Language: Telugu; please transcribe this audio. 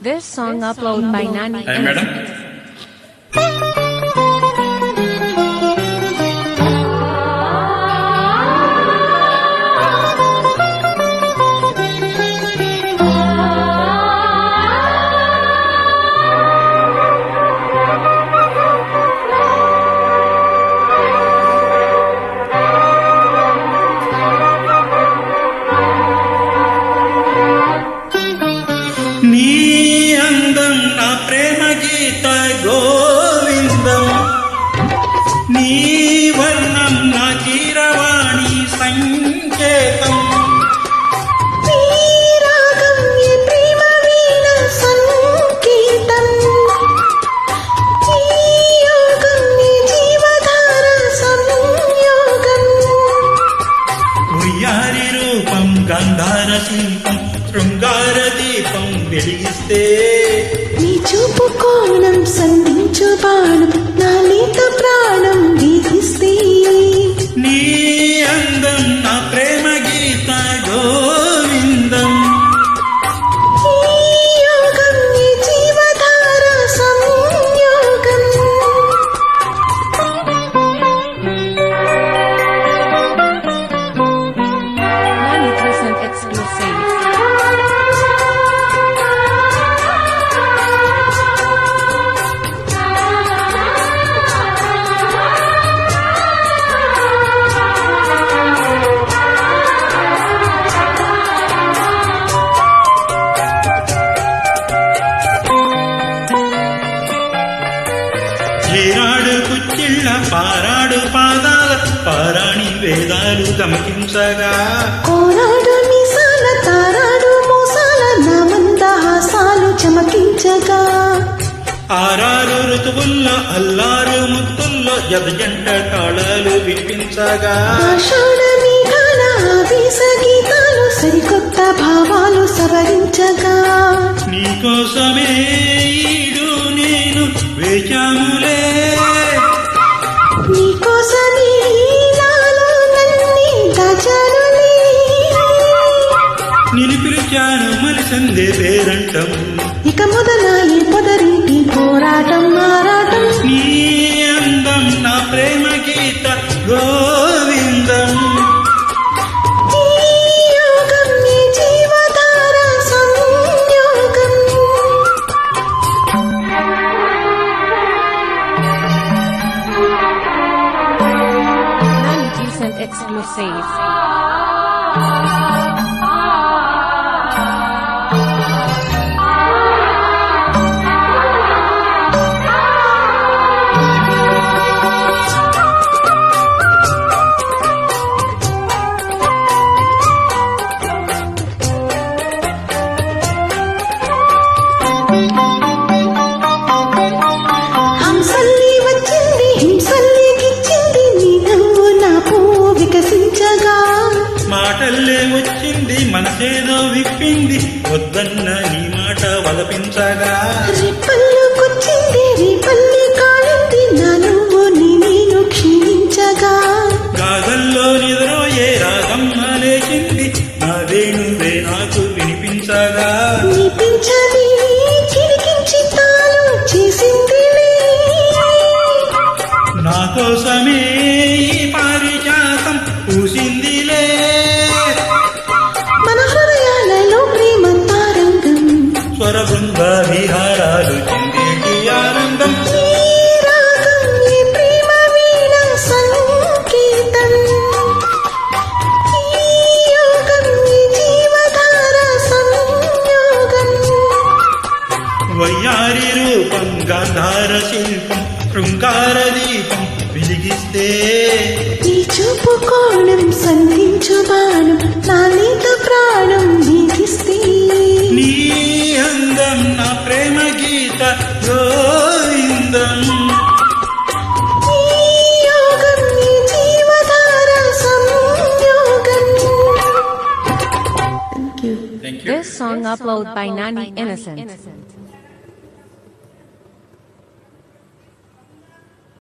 This song uploaded by Nani. Hi, madam. నీ అందం నా ప్రేమ గీత గోవిందం, నీ వర్ణం నా కీరవాణి సంకేతం. ఉయ్యారి రూపం గంధార శిల్పం శృంగార దీపం వెలిగిస్తే నీ చూపు కోణం సంధించు బాణం నా నీత ప్రాణం గీతిస్తే నీ అందం నా ప్రేమ గీత గోవిందం. ఈ యోగం నీ జీవధార సంయోగం. Nani present exclusive. ఏరాడు కుచ్చిళ్ళ పారాడు పాదాల పారాణి వేదాలు గమకించగా కోరాడు మీసాల తారాడు మోసాల నా మందహాసాలు చమకించగా ఆరారు ఋతువుల్లో అల్లారు ముత్తుల్లో జంట తాళాలు వినిపించగా ఆషాఢ మేఘాల ఆవేశ గీతాలు సరికొత్త భావాలు సవరించగా నీకోసమే ఈడు నేను వేచాములే, నీకోసమే నాలో నన్నే దాచానులే. నిన్ను పిలిచాను మలిసందే పేరంటం. ఇక మొదలాయి పొదరింటి పోరాటం మారాటం. నీ అందం నా ప్రేమ గీత గోవిందం. ఈ యోగం నీ జీవధార సంయోగం. Nani present exclusive. హంసల్లి వచ్చింది హింసల్లి గిచ్చింది నీ నవ్వు నా పువ్వు వికసించగా మాటల్లే వచ్చింది మనసేదో విప్పింది వద్దన్న నీ మాట వలపించగా రిప్పల్లు కూర్చింది రిపల్లి కాలింది నా నువ్వు నీ నేను క్షీణించగా గాగల్లో నిద్రోయే రాగమ్మ లేచింది నా వేణువే నాకు వినిపించగా నిపించని చిరికించి తాను చేసిందిలే. నా కోసమే ఈ పారిజాతం పూసిందిలే. మన హృదయాలలో ప్రేమ తారంగం. స్వర బృంద విహారాలు చెందేటి ఆనందం. ఈ రాగం ఈ ప్రేమ వీణ సంకేతం. ఈ యోగం ఈ జీవధార సంయోగం. వయ్యారి రూపం గాంధార శిల్పం శృంగార దీపం వెలిగిస్తే ఈ చూపు కోణం సంధించు బాణం నా నీత ప్రాణం వీధిస్తే నీ అందం నా ప్రేమ గీత గోవిందం. ఈ యోగం ఈ జీవధార సంయోగం. Thank you. This song uploaded by Nani Innocent.